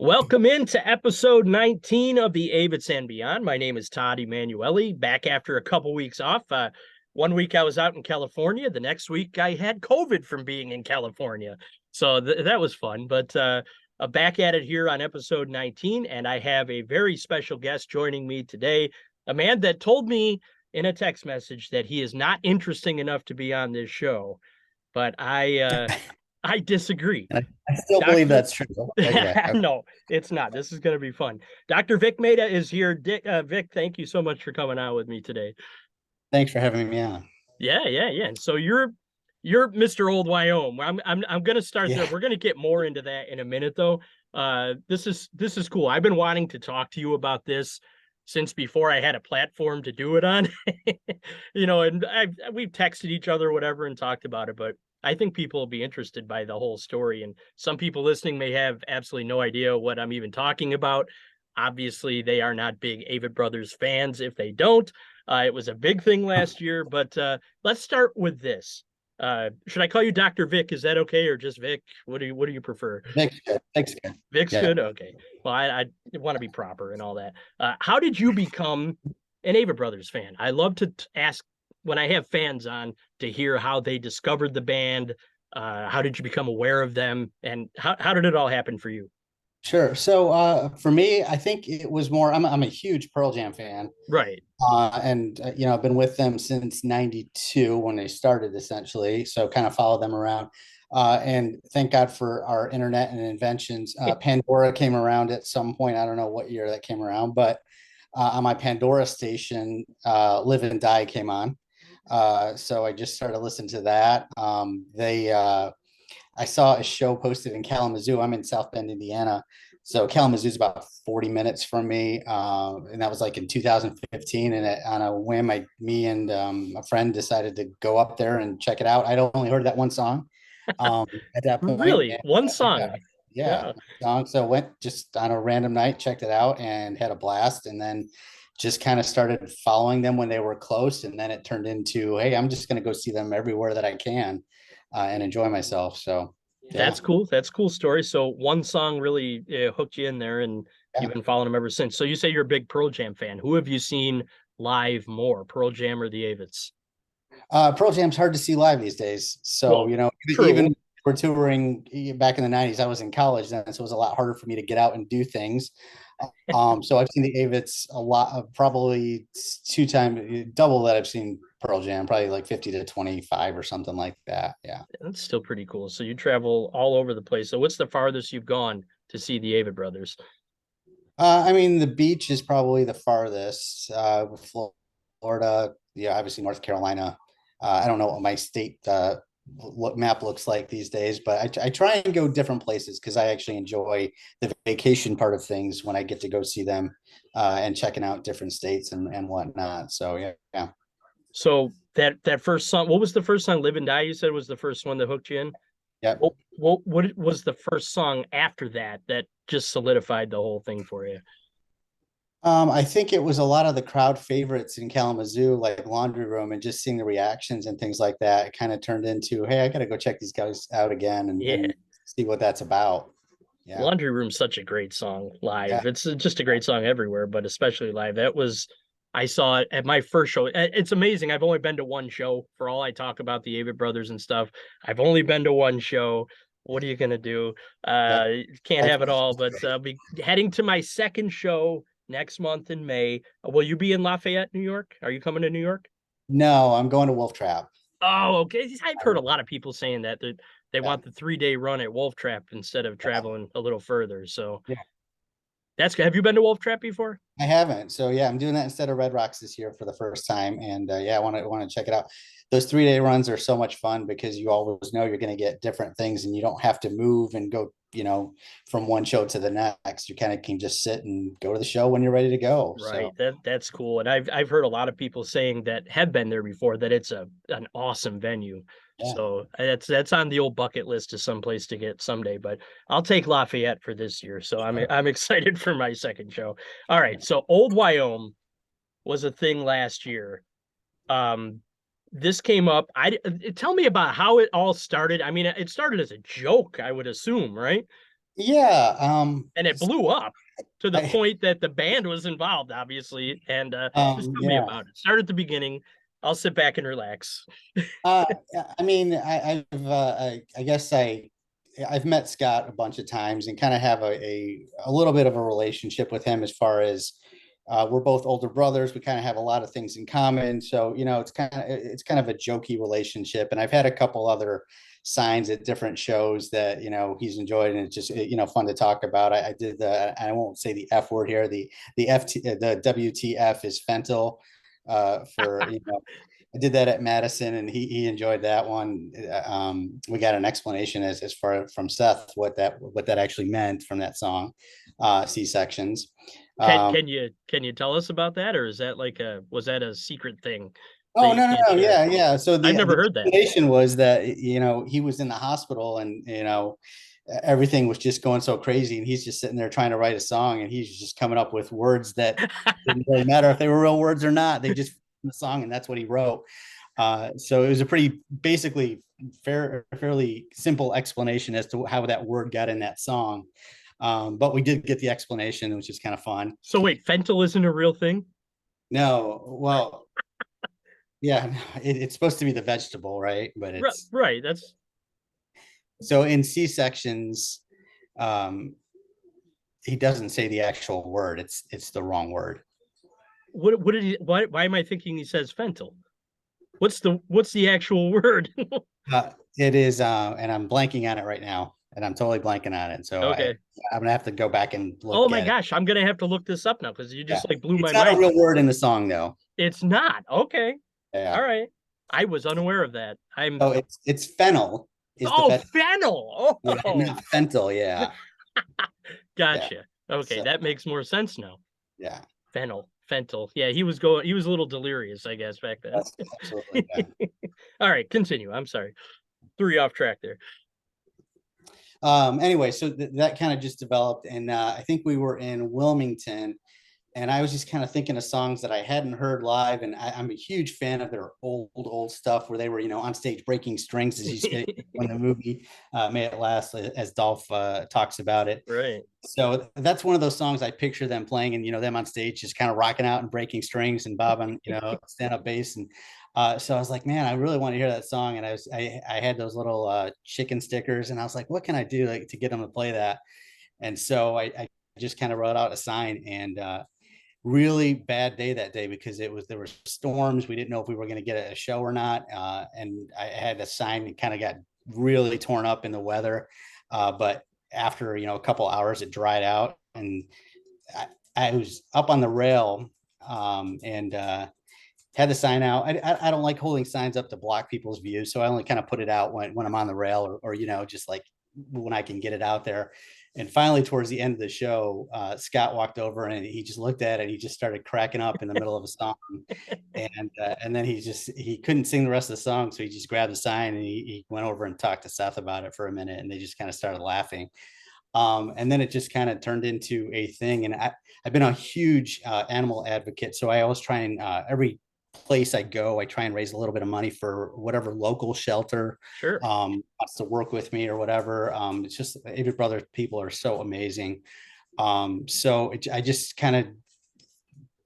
Welcome into episode 19 of the Avetts and Beyond. My name is Todd Emanuele, back after a couple weeks off. 1 week I was out in California. The next week I had COVID from being in California. So that was fun. But back at it here on episode 19. And I have a very special guest joining me today, a man that told me in a text message that he is not interesting enough to be on this show. But I disagree. I still believe Doctor, that's true. Anyway, okay. no, it's not. This is going to be fun. Dr. Vik Mehta is here. Vik, thank you so much for coming on with me today. Thanks for having me on. Yeah. And so you're Mr. Old Wyom. I'm going to start there. Yeah, We're going to get more into that in a minute, though. This is cool. I've been wanting to talk to you about this since before I had a platform to do it on. And we've texted each other, whatever, and talked about it, but I think people will be interested by the whole story. And some people listening may have absolutely no idea what I'm even talking about. Obviously, they are not big Avett Brothers fans if they don't. It was a big thing last year, but let's start with this. Should I call you Dr. Vik? Is that okay, or just Vik? What do you prefer? thanks, good. Thanks, good. Vic's Yeah. good. Okay. Well, I want to be proper and all that. How did you become an Avett Brothers fan? I love to ask when I have fans on to hear how they discovered the band. How did you become aware of them, and how did it all happen for you? Sure. So for me, I think it was more. I'm a huge Pearl Jam fan, Right. and I've been with them since '92 when they started, essentially. So kind of followed them around. And thank God for our internet and inventions. Pandora came around at some point. I don't know what year that came around, but on my Pandora station, Live and Die came on. So I just started listening to that. I saw a show posted in Kalamazoo. I'm in South Bend, Indiana. So Kalamazoo is about 40 minutes from me. And that was like in 2015. And on a whim, me and a friend decided to go up there and check it out. I'd only heard that one song at that point. Really, And, one yeah, song. yeah, Yeah. song. So went just on a random night, checked it out, and had a blast. And then just kind of started following them when they were close. And then it turned into, hey, I'm just going to go see them everywhere that I can and enjoy myself. So, yeah, That's cool. That's a cool story. So one song really hooked you in there, and yeah. you've been following them ever since. So you say you're a big Pearl Jam fan. Who have you seen live more, Pearl Jam or the Avets? Pearl Jam's hard to see live these days. So, Well, even true. we're touring back in the 90s, I was in college then, so it was a lot harder for me to get out and do things. So I've seen the Avets a lot, probably two times, double that I've seen Pearl Jam, probably like 50 to 25 or something like that. Yeah. That's still pretty cool. So you travel all over the place. So what's the farthest you've gone to see the Avett Brothers? I mean, the beach is probably the farthest. Florida, yeah, obviously North Carolina. I don't know what my state map looks like these days, but I try and go different places because I actually enjoy the vacation part of things when I get to go see them and checking out different states and whatnot. So yeah, yeah, So that first song, what was the first song? Live and Die, you said was the first one that hooked you in? yeah. What was the first song after that that just solidified the whole thing for you? I think it was a lot of the crowd favorites in Kalamazoo, like Laundry Room, and just seeing the reactions and things like that. It kind of turned into, hey, I got to go check these guys out again Yeah. and see what that's about. Yeah, Laundry Room's such a great song yeah, live. It's just a great song everywhere, but especially live. I saw it at my first show. It's amazing. I've only been to one show for all I talk about the Avett Brothers and stuff. I've only been to one show. What are you going to do? yeah. Can't have it That's all, but I'll be heading to my second show next month in May. Will you be in Lafayette, New York? Are you coming to New York? No, I'm going to Wolf Trap. Oh, okay. I've heard a lot of people saying that they Yeah, want the 3 day run at Wolf Trap instead of yeah, traveling a little further. So yeah. that's good. Have you been to Wolf Trap before? I haven't. So yeah, I'm doing that instead of Red Rocks this year for the first time, and yeah, I want to check it out. Those 3 day runs are so much fun because you always know you're going to get different things, and you don't have to move and go, from one show to the next. You kind of can just sit and go to the show when you're ready to go. Right. So That's cool. And I've heard a lot of people saying that have been there before that it's an awesome venue. yeah, So that's on the old bucket list to someplace to get someday, but I'll take Lafayette for this year. So sure. I'm excited for my second show. All right. So Old Wyom was a thing last year. Um this came up. Tell me about how it all started. I mean, it started as a joke, I would assume, right? Yeah. and it blew up to the I, point that the band was involved, obviously. And just tell me yeah. about it. Start at the beginning. I'll sit back and relax. Uh, I mean, I guess I've met Scott a bunch of times and kind of have a little bit of a relationship with him as far as we're both older brothers. We kind of have a lot of things in common. So, it's kind of a jokey relationship. And I've had a couple other signs at different shows that, he's enjoyed, and it's just, fun to talk about. I did I won't say the F word here. The WTF is Fentel for, I did that at Madison, and he enjoyed that one. We got an explanation as far from Seth what that actually meant from that song, C sections. Can Um, can you tell us about that, or is that like a was that a secret thing that oh, you no, no, can't no, share? yeah, yeah. So I've the never heard that. explanation was that he was in the hospital, and everything was just going so crazy, and he's just sitting there trying to write a song, and he's just coming up with words that didn't really matter if they were real words or not. They just the song, and that's what he wrote. So it was a pretty basically fairly simple explanation as to how that word got in that song. But we did get the explanation, which is kind of fun. So wait, fentanyl isn't a real thing? No, well, yeah, it's supposed to be the vegetable, right? But it's Right. That's so in C sections, um, he doesn't say the actual word. It's the wrong word. what did he why am I thinking he says fentanyl? What's the actual word? It is, and I'm blanking on it right now, and I'm totally blanking on it. So Okay. I'm gonna have to go back and Oh look my at it. gosh, I'm gonna have to look this up now because you Yeah, just like blew it's my not a mind. real word in the song though. It's not. Okay. All Yeah. right. I was unaware of that. Oh, it's fennel is the Oh, vet. fennel. Yeah, Oh, not fentanyl. Yeah, yeah. gotcha. Okay, So that makes more sense now. yeah, Fentanyl. Yeah, he was a little delirious, I guess, back then. that's absolutely, yeah. All right, continue. I'm sorry. Threw you off track there. Anyway, so that kind of just developed, and I think we were in Wilmington, and I was just kind of thinking of songs that I hadn't heard live, and I'm a huge fan of their old stuff where they were, on stage breaking strings as you when the movie May It Last, as Dolph talks about it. Right. So that's one of those songs I picture them playing, and them on stage just kind of rocking out and breaking strings and bobbing, stand up bass. And so I was like, man, I really want to hear that song. And I had those little chicken stickers, and I was like, what can I do like to get them to play that? And so I just kind of wrote out a sign, and really bad day that day because there were storms. We didn't know if we were going to get a show or not, and I had a sign that kind of got really torn up in the weather. But after a couple hours, it dried out, and I was up on the rail, and had the sign out. I don't like holding signs up to block people's views, so I only kind of put it out when I'm on the rail, or just like when I can get it out there. And finally, towards the end of the show, Scott walked over, and he just looked at it. He just started cracking up in the middle of a song, and then he couldn't sing the rest of the song, so he just grabbed the sign, and he went over and talked to Seth about it for a minute, and they just kind of started laughing. And then it just kind of turned into a thing. And I've been a huge animal advocate, so I always try and every place I go, I try and raise a little bit of money for whatever local shelter Sure. wants to work with me or whatever. It's just Avett Brothers people are so amazing. So I just kind of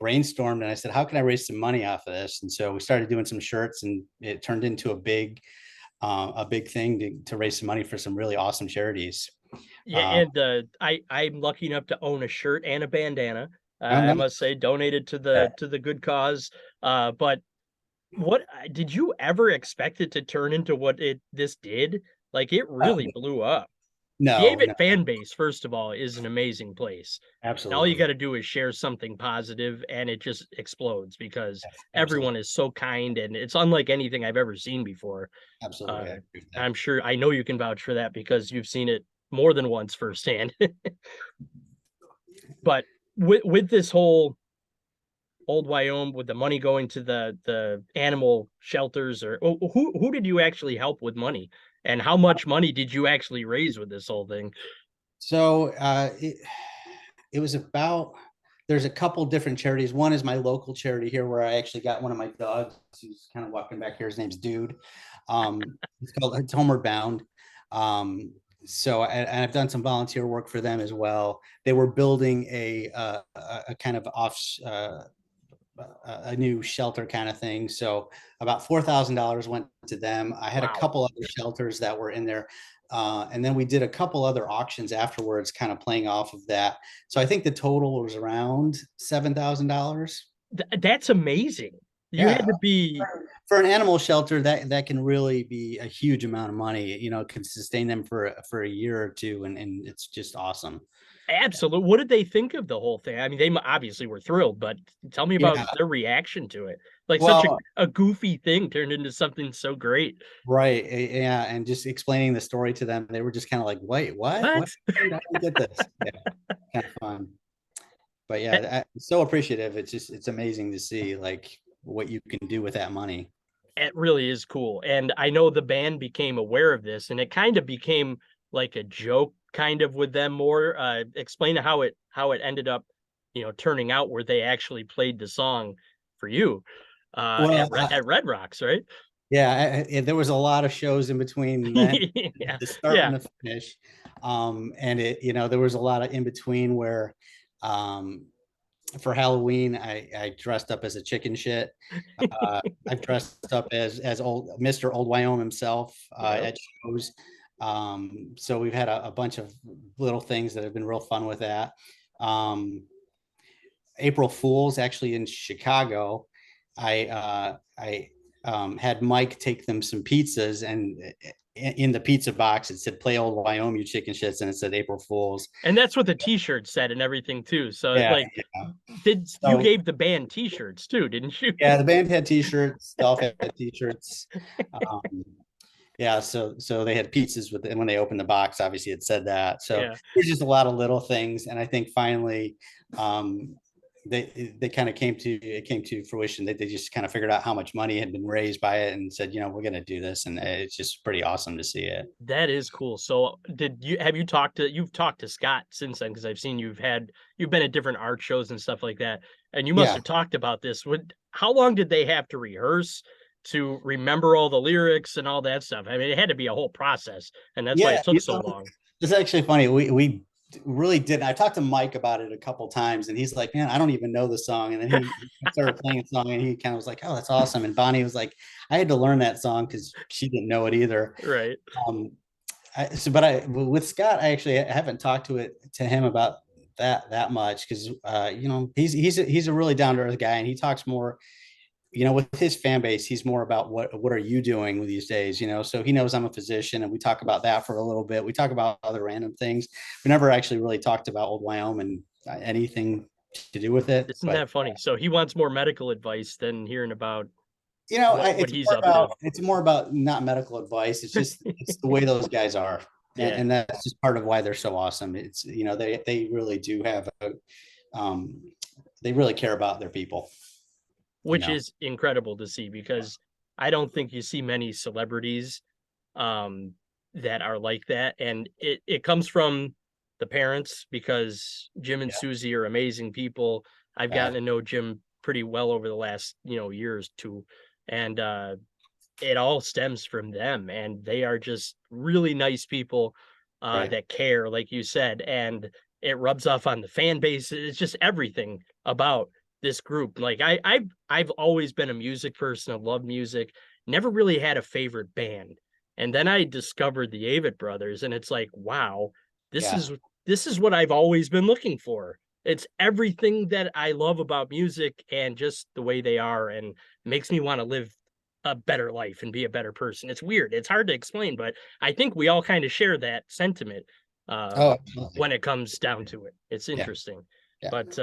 brainstormed, and I said, how can I raise some money off of this? And so we started doing some shirts, and it turned into a big thing to raise some money for some really awesome charities. Yeah, Um, and I'm lucky enough to own a shirt and a bandana. and I then, must say, donated uh, to the good cause. But what did you ever expect it to turn into what it this did? Like it really blew up. The no, Avett no, fan base, first of all, is an amazing place. And all you got absolutely. to do is share something positive and it just explodes because Yes, absolutely. everyone is so kind and it's unlike anything I've ever seen before. Absolutely. I Uh, agree with that. I'm sure I know you can vouch for that because you've seen it more than once firsthand. But with this whole Old Wyom, with the money going to the animal shelters, or who did you actually help with money, and how much money did you actually raise with this whole thing? So it was about, there's a couple different charities. One is my local charity here where I actually got one of my dogs who's kind of walking back here. His name's Dude. It's called, it's Homeward Bound. Um, So and I've done some volunteer work for them as well. They were building a kind of a new shelter kind of thing. So about $4,000 went to them. I had a Wow. couple other shelters that were in there. And then we did a couple other auctions afterwards, kind of playing off of that. So I think the total was around $7,000. That's amazing. You Yeah, had to be for an animal shelter, that can really be a huge amount of money. You know, it can sustain them for a year or two, and it's just awesome. absolute. What did they think of the whole thing? I mean, they obviously were thrilled, but tell me about Yeah, their reaction to it. Like such well, a goofy thing turned into something so great. right, yeah, and just explaining the story to them, they were just kind of like, "Wait, what? What? What? I don't get this." Yeah, kind of fun. But That, yeah, I'm so appreciative. It's amazing to see like what you can do with that money. it really is cool. And I know the band became aware of this and it kind of became like a joke kind of with them more. Explain how it ended up, turning out where they actually played the song for you Well, at Red Rocks, right? yeah, there was a lot of shows in between then, Yeah. the start Yeah. and the finish. And there was a lot of in between where, um, for Halloween, I dressed up as a chicken shit. I've dressed up as old Mr. Old Wyom himself Yep. at shows. So we've had a bunch of little things that have been real fun with that. Um, April Fools actually in Chicago. I had Mike take them some pizzas, and in the pizza box it said "Play Old Wyoming chicken shits," and it said April Fools. And that's what the t-shirt said and everything too. So it's Yeah, like yeah. did you So gave the band t-shirts too, didn't you? yeah, the band had T-shirts. Dolph had T-shirts. Um, yeah, so they had pizzas with, and when they opened the box, obviously it said that. So Yeah. there's just a lot of little things, and I think finally, um, they kind of came to fruition. They just kind of figured out how much money had been raised by it, and said, we're going to do this, and it's just pretty awesome to see it. That is cool. So you've talked to Scott since then because I've seen you've been at different art shows and stuff like that. And you must Yeah, have talked about this. How long did they have to rehearse to remember all the lyrics and all that stuff? I mean, it had to be a whole process, and that's why yeah. it took so long. It's actually funny. We really did. I talked to Mike about it a couple times, and he's like, "Man, I don't even know the song." And then he started playing a song, and he kind of was like, "Oh, that's awesome." And Bonnie was like, "I had to learn that song because she didn't know it either." Right. Um, but with Scott, I actually haven't talked to him about that much because he's a really down to earth guy, and he talks more, with his fan base, he's more about what are you doing with these days, so he knows I'm a physician, and we talk about that for a little bit. We talk about other random things. We never actually really talked about Old Wyoming and anything to do with it, Isn't but that funny? So he wants more medical advice than hearing about what he's up to. it's more about not medical advice. It's the way those guys are, and, Yeah. and that's just part of why they're so awesome. It's they really do have um they really care about their people you Which know is incredible to see because I don't think you see many celebrities um that are like that. And it comes from the parents because Jim and yeah, Susie are amazing people. I've yeah, gotten to know Jim pretty well over the last, years too. And it all stems from them. And they are just really nice people right, that care, like you said, and it rubs off on the fan base. It's just everything about this group. Like I've always been a music person. I love music. Never really had a favorite band. And then I discovered the Avett brothers, and it's like, wow, this yeah, is this is what I've always been looking for. It's everything that I love about music and just the way they are, and makes me want to live a better life and be a better person. It's weird. It's hard to explain, but I think we all kind of share that sentiment uh, oh, absolutely, when it comes down to it. It's yeah, interesting, yeah. but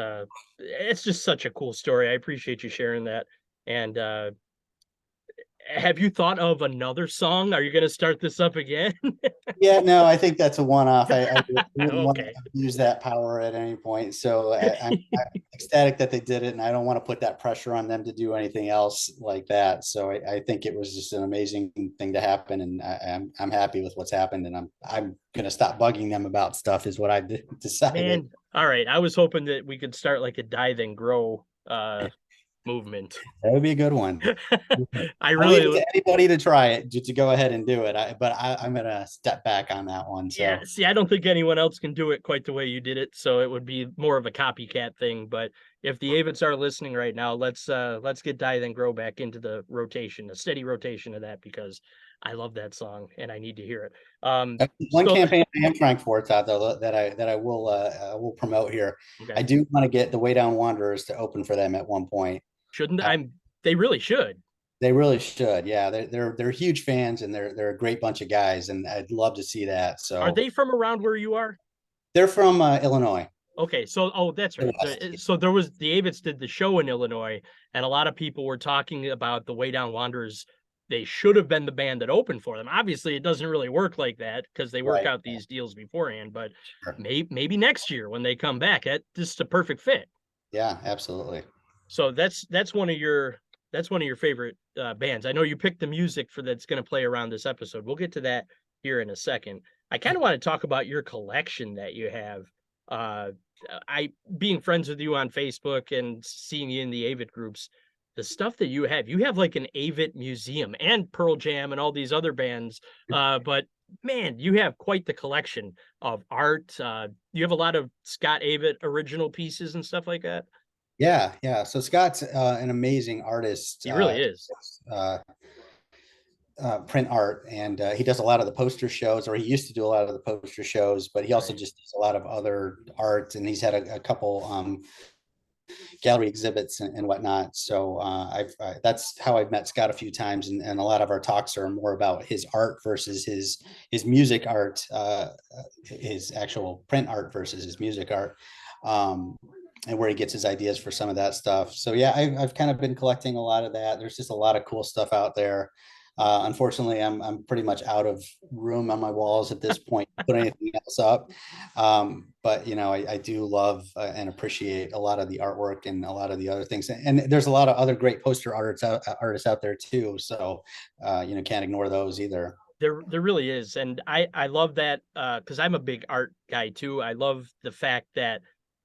it's just such a cool story. I appreciate you sharing that. And have you thought of another song? Are you going to start this up again? Yeah, no, I think that's a one-off. I wouldn't want Okay. to use that power at any point. So I'm ecstatic that they did it, and I don't want to put that pressure on them to do anything else like that. So I think it was just an amazing thing to happen, and I'm happy with what's happened, and I'm gonna stop bugging them about stuff, is what I decided. Man, all right. I was hoping that we could start like a dive and grow movement. That would be a good one. I I'll leave it really, to anybody to try it, to go ahead and do it. I'm gonna step back on that one. yeah, So see, I don't think anyone else can do it quite the way you did it, so it would be more of a copycat thing. But if the Avets are listening right now, let's get Die Then Grow back into the rotation, a steady rotation of that because I love that song and I need to hear it. one So campaign I am trying for, Todd, though, that I will promote here. okay, I do want to get the Way Down Wanderers to open for them at one point. shouldn't Uh, they really should. they really should. Yeah, they're huge fans, and they're a great bunch of guys, and I'd love to see that. Are So they from around where you are? they're from Illinois. Okay, so oh, that's The right. West. So there was the Avets did the show in Illinois, and a lot of people were talking about the Way Down Wanderers. They should have been the band that opened for them. Obviously, it doesn't really work like that because they work Right. out these deals beforehand. But Sure. maybe next year when they come back, that this is a perfect fit. Yeah, absolutely. So that's one of your favorite bands. I know you picked the music for that's going to play around this episode. We'll get to that here in a second. I kind of want to talk about your collection that you have. Uh, I being friends with you on Facebook and seeing you in the Avett groups, the stuff that you have like an Avett museum and Pearl Jam and all these other bands. But man, you have quite the collection of art. You have a lot of Scott Avett original pieces and stuff like that. Yeah, yeah. So Scott's an amazing artist, He really is. uh, print art, and he does a lot of the poster shows, or he used to do a lot of the poster shows, but he also Right. just does a lot of other art, and he's had a couple gallery exhibits and whatnot. So that's how I've met Scott a few times, and a lot of our talks are more about his art versus his music art, his actual print art versus his music art. And where he gets his ideas for some of that stuff. So yeah, I've kind of been collecting a lot of that. There's just a lot of cool stuff out there. Unfortunately, I'm pretty much out of room on my walls at this point to put anything else up. But you know, I do love and appreciate a lot of the artwork and a lot of the other things. And there's a lot of other great poster artists out there too. So you know, can't ignore those either. There really is. And I love that because I'm a big art guy too. I love the fact that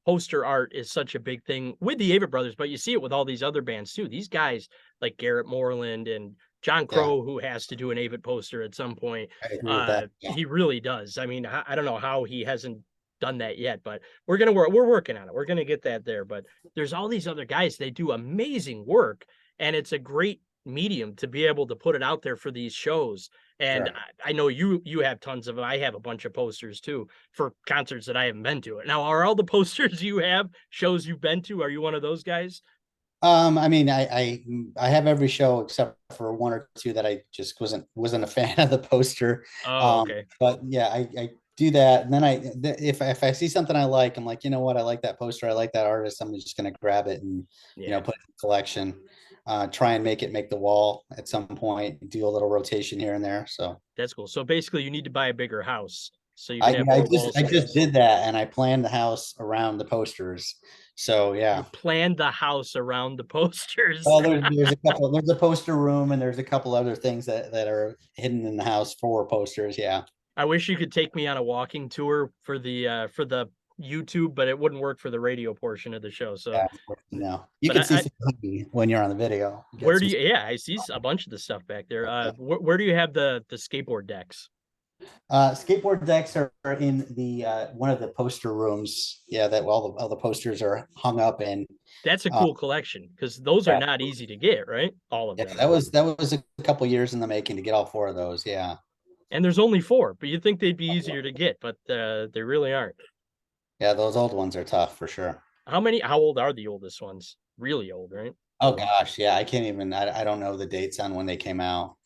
poster art is such a big thing with the Avett Brothers, but you see it with all these other bands too. These guys like Garrett Moreland and John Yeah, Crow, who has to do an Avett poster at some point. I agree with that. Yeah. He really does. I mean, I don't know how he hasn't done that yet, but we're working on it. We're gonna get that there. But there's all these other guys, they do amazing work, and it's a great medium to be able to put it out there for these shows. And Sure. I know you have tons of them. I have a bunch of posters too for concerts that I haven't been to. Now, are all the posters you have shows you've been to? Are you one of those guys? I mean, I have every show except for one or two that I just wasn't a fan of the poster. Oh, okay. But yeah, I do that, and then if I see something I like, I'm like, you know what, I like that poster, I like that artist, I'm just gonna grab it and you know Yeah, put it in the collection. Try and make the wall at some point, do a little rotation here and there. So that's cool. So basically, you need to buy a bigger house so you can I have I more just wall I just space. did that, and I planned the house around the posters. So You yeah. plan the house around the posters. Well, there's a poster room, and there's a couple other things that are hidden in the house for posters. Yeah. I wish you could take me on a walking tour for the YouTube, but it wouldn't work for the radio portion of the show. So, Yeah. No, you but can see I some when you're on the video. You got where do some. you? Yeah, I see a bunch of the stuff back there. Where do you have the skateboard decks? Skateboard decks are in the one of the poster rooms. Yeah, that all the posters are hung up in. That's a Uh, cool collection because those are yeah, not easy to get, right? All of yeah, them. that was a couple years in the making to get all four of those. Yeah, And there's only four, but you'd think they'd be easier to get, but they really aren't. yeah, those old ones are tough for sure. How old are the oldest ones? Really old, right? Oh gosh, yeah, I can't even. I don't know the dates on when they came out.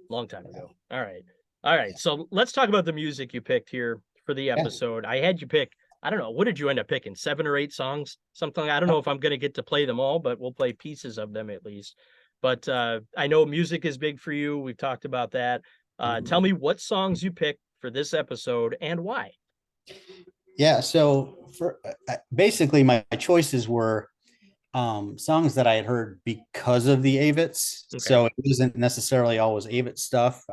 Long time ago. All right. All right. So let's talk about the music you picked here for the Yeah. episode. I had you pick, I don't know, what did you end up picking? 7 or 8 songs? Something. I don't know if I'm going to get to play them all, but we'll play pieces of them at least. But I know music is big for you. We've talked about that. Tell me what songs you picked for this episode and why. Yeah, so for basically my choices were songs that I had heard because of the Avets. Okay. So it wasn't necessarily always Avett stuff.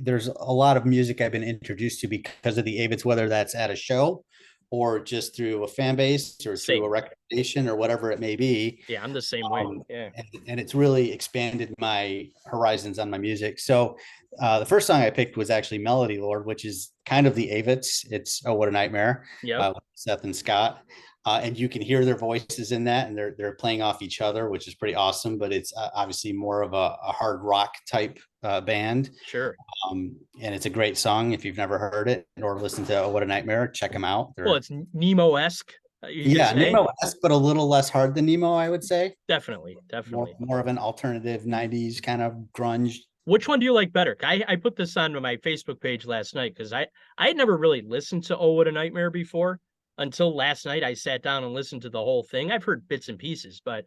There's a lot of music I've been introduced to because of the Avets, whether that's at a show or just through a fan base or through a Same. recommendation or whatever it may be. Yeah, I'm the same way. Um, Yeah. and it's really expanded my horizons on my music. So the first song I picked was actually Melody Lord, which is kind of the Avetts. It's Oh What a Nightmare, Yep. Seth and Scott. And you can hear their voices in that, and they're playing off each other, which is pretty awesome. But it's obviously more of a hard rock type band, Sure. and it's a great song. If you've never heard it or listened to Oh What a Nightmare, check them out. Well, They're it's Nemo-esque, you could yeah, say. Nemo-esque, but a little less hard than Nemo, I would say. Definitely. More Definitely. more of an alternative '90s kind of grunge. Which one do you like better? I put this on my Facebook page last night because I had never really listened to Oh What a Nightmare before until last night. I sat down and listened to the whole thing. I've heard bits and pieces, but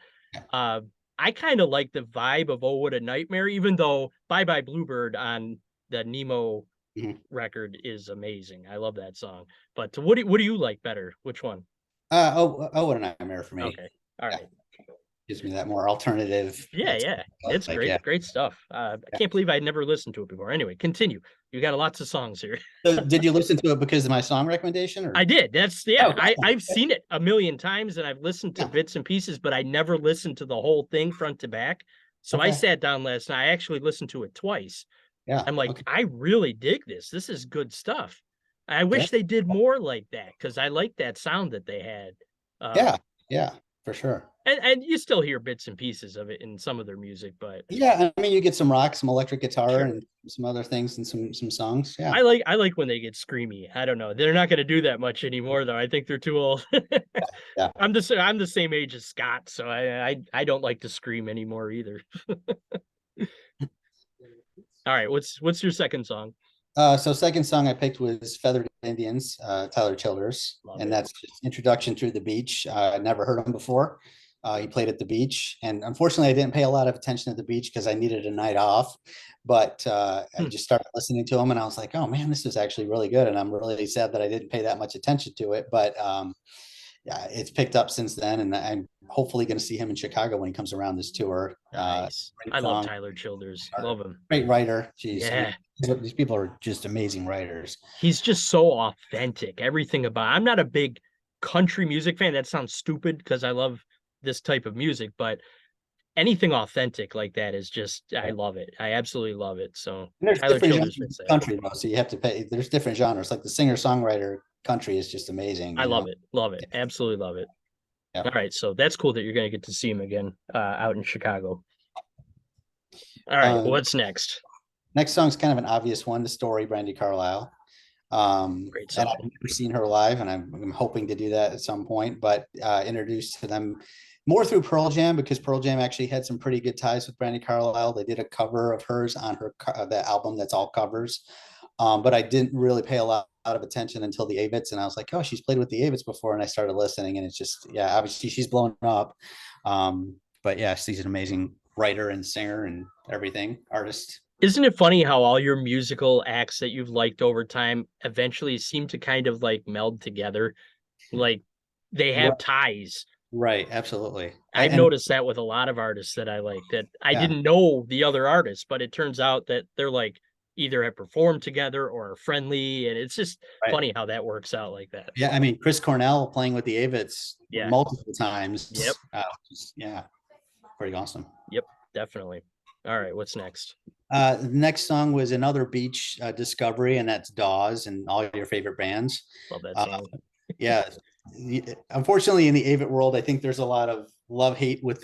uh, I kind of like the vibe of Oh What a Nightmare, even though Bye Bye Bluebird on the Nemo Mhm. record is amazing. I love that song. But what do you like better? Which one? Oh, What a Nightmare for me. Okay. All Yeah, right. gives me that more alternative. Yeah, yeah. It's Like yeah. great, great stuff. I can't believe I'd never listened to it before. Anyway, continue. You got lots of songs here. So did you listen to it because of my song recommendation or? I did. That's yeah. Oh, I've seen it a million times and I've listened to yeah. bits and pieces, but I never listened to the whole thing front to back. So I Okay. sat down last night. I actually listened to it twice. Yeah. I'm like, Okay. I really dig this. This is good stuff. I Yeah. wish they did more like that because I like that sound that they had. Yeah. Um, Yeah. For sure. and you still hear bits and pieces of it in some of their music, but Yeah. I mean, you get some rock, some electric guitar, sure. and some other things, and some songs. Yeah. I like when they get screamy. I don't know. They're not going to do that much anymore, though. I think they're too old. Yeah. I'm the same age as Scott, so I don't like to scream anymore either. All right, what's your second song? So second song I picked was Feathered Indians, Tyler Childers, Love and it. that's just Introduction Through the Beach. I never heard him before. He played at the beach, and unfortunately, I didn't pay a lot of attention at the beach because I needed a night off. But I Hmm, just started listening to him, and I was like, "Oh man, this is actually really good." And I'm really sad that I didn't pay that much attention to it. But yeah, it's picked up since then, and I'm hopefully going to see him in Chicago when he comes around this tour. nice. I Great love song, Tyler Childers. Love him. great writer. Jeez, I mean, Yeah. these people are just amazing writers. He's just so authentic. Everything about I'm not a big country music fan. That sounds stupid because I love this type of music, but anything authentic like that is just I love it. I absolutely love it. So And there's Tyler different genres Childers fits of that. country though, so you have to pay. There's different genres, like the singer-songwriter country is just amazing, I you love know. it. Love it. Absolutely love it. Yeah. All right. So that's cool that you're gonna get to see him again out in Chicago. All right, Um, what's next? Next song's kind of an obvious one, "The Story," Brandy Carlisle. Great And song. I've never seen her live, and I'm hoping to do that at some point. But introduced to them more through Pearl Jam because Pearl Jam actually had some pretty good ties with Brandy Carlisle. They did a cover of hers on that album that's all covers. But I didn't really pay a lot of attention until the Avets, and I was like, oh, she's played with the Avets before, and I started listening, and it's just yeah, obviously she's blown up. But yeah, she's an amazing writer and singer and everything artist. Isn't it funny how all your musical acts that you've liked over time eventually seem to kind of like meld together? Like they have Right, ties. right, absolutely. I've And noticed that with a lot of artists that I like that I yeah, didn't know the other artists, but it turns out that they're like either have performed together or are friendly. And it's just right. funny how that works out like that. Yeah, I mean, Chris Cornell playing with the Avets Yeah. multiple Yep. times. Yeah, pretty awesome. Yep. Definitely. All right. What's next? The next song was another beach discovery, and that's Dawes and all your favorite bands. Love that Uh, song. yeah, unfortunately, in the Avett world, I think there's a lot of love hate with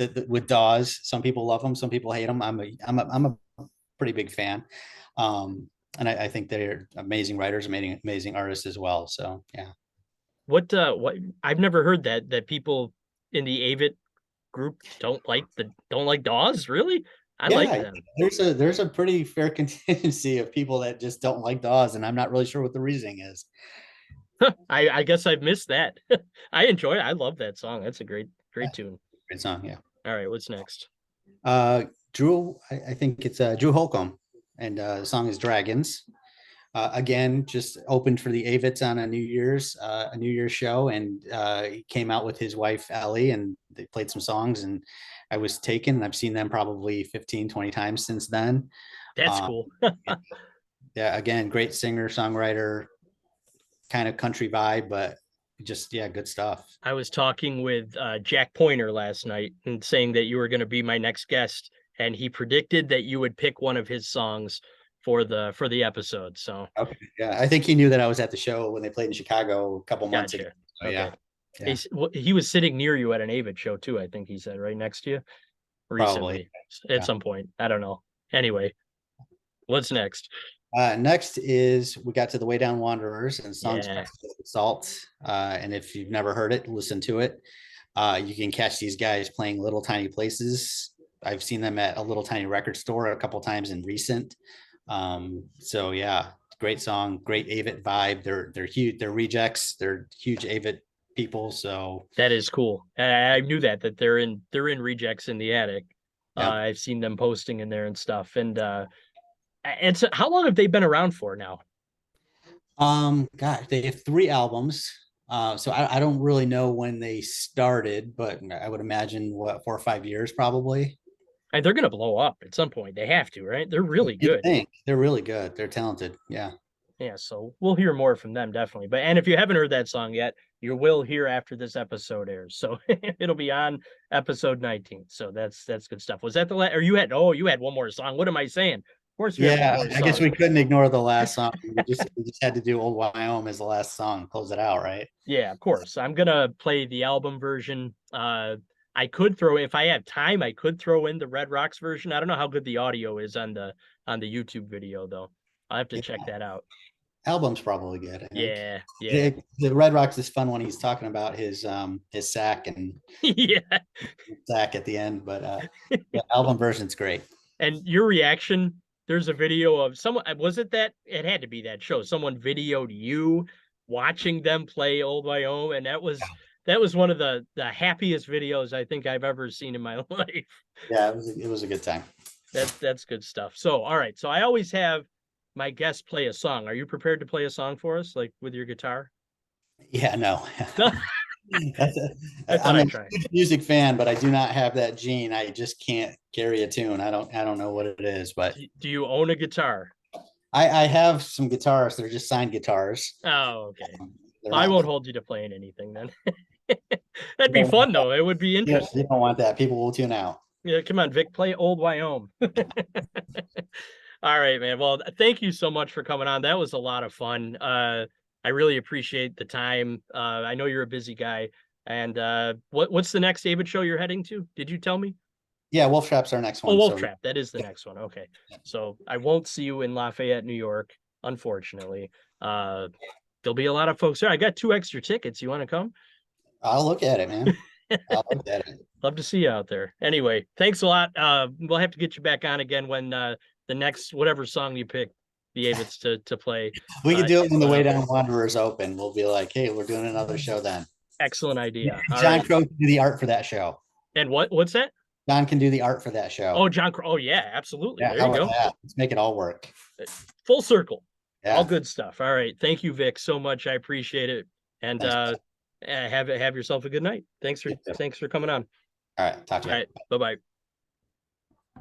Dawes. Some people love them, some people hate them. I'm a pretty big fan, and I think they're amazing writers, amazing artists as well. So yeah. What I've never heard that people in the Avett group don't like Dawes, really? I like Yeah, them. there's a pretty fair contingency of people that just don't like Dawes, and I'm not really sure what the reasoning is. I guess I've missed that. I enjoy it. I love that song. That's a Yeah, great tune. great song, yeah. All right, what's next? I think it's Drew Holcomb, and the song is Dragons. Again, just opened for the Avets on a New Year's show, and he came out with his wife Ellie, and they played some songs, and I was taken. I've seen them probably 15, 20 times since then. That's Uh, cool. yeah, again, great singer, songwriter, kind of country vibe, but just, yeah, good stuff. I was talking with Jack Pointer last night and saying that you were going to be my next guest, and he predicted that you would pick one of his songs for the episode. So Okay. Yeah. I think he knew that I was at the show when they played in Chicago a couple months ago. gotcha. So Okay. yeah. Yeah. He was sitting near you at an Avett show too. I think he said right next to you Probably. recently at Yeah. some point. I don't know. Anyway, what's next? Next is we got to the Way Down Wanderers and songs Yeah, with Salt. And if you've never heard it, listen to it. You can catch these guys playing Little Tiny Places. I've seen them at a Little Tiny record store a couple times in recent. So yeah, great song, great Avett vibe. They're huge. They're rejects. They're huge Avett people. So that is cool. I knew that they're in Rejects in the Attic. yeah. I've seen them posting in there and stuff. And so how long have they been around for now? God, they have 3 albums. So I don't really know when they started, but I would imagine what 4 or 5 years probably. And they're gonna blow up at some point. They have to, right? They're really You good. think they're really good. They're talented. Yeah. Yeah, so we'll hear more from them definitely. But and if you haven't heard that song yet, you will hear after this episode airs. So it'll be on episode 19. So that's good stuff. Was that the last or you had one more song? What am I saying? Of course you had one Yeah, more I guess song. we couldn't ignore the last song. We just had to do Old Wyom as the last song, close it out, right? Yeah, of course. I'm gonna play the album version. I could throw if I have time, I could throw in the Red Rocks version. I don't know how good the audio is on the YouTube video though. I'll have to Yeah, check that out. album's probably good, I think. Yeah, yeah. The Red Rocks is fun when he's talking about his Yeah. sack at the end, but the album version's great. And your reaction, there's a video of someone, was it that? It had to be that show. Someone videoed you watching them play Old Wyom, and that was one of the happiest videos I think I've ever seen in my life. Yeah, it was a good time. That's good stuff. So, all right. So I always have my guests play a song. Are you prepared to play a song for us, like with your guitar? Yeah, no. No, That's I thought I'm a I'd try. huge music fan, but I do not have that gene. I just can't carry a tune. I don't know what it is, but Do you own a guitar? I have some guitars. They're just signed guitars. Oh, okay. They're I not. won't hold you to playing anything then. That'd You be don't want fun though. It would be that. interesting. You don't want that. People will tune out. Yeah, come on, Vic, play Old Wyom. All right, man. Well, thank you so much for coming on. That was a lot of fun. I really appreciate the time. I know you're a busy guy. And what's the next David show you're heading to? Did you tell me? Yeah, Wolf Trap's our next Oh, one. Wolf So Trap. That is the next one. Okay. So I won't see you in Lafayette, New York, unfortunately. There'll be a lot of folks there. I got 2 extra tickets. You want to come? I'll look at it, man. I'll look at it. Love to see you out there. Anyway, thanks a lot. We'll have to get you back on again when the next whatever song you pick, the Avetts to play. We can do it when the Way Down Wanderers open. We'll be like, hey, we're doing another show then. Excellent idea. All John right. Crow can do the art for that show. And what's that? John can do the art for that show. Oh, John. Oh, yeah, absolutely. Yeah, There you go. Let's make it all work. Full circle. Yeah. All good stuff. All right. Thank you, Vic, so much. I appreciate it. And Thanks. have yourself a good night. Thanks for coming on. All right. Talk to you. All right. Bye-bye.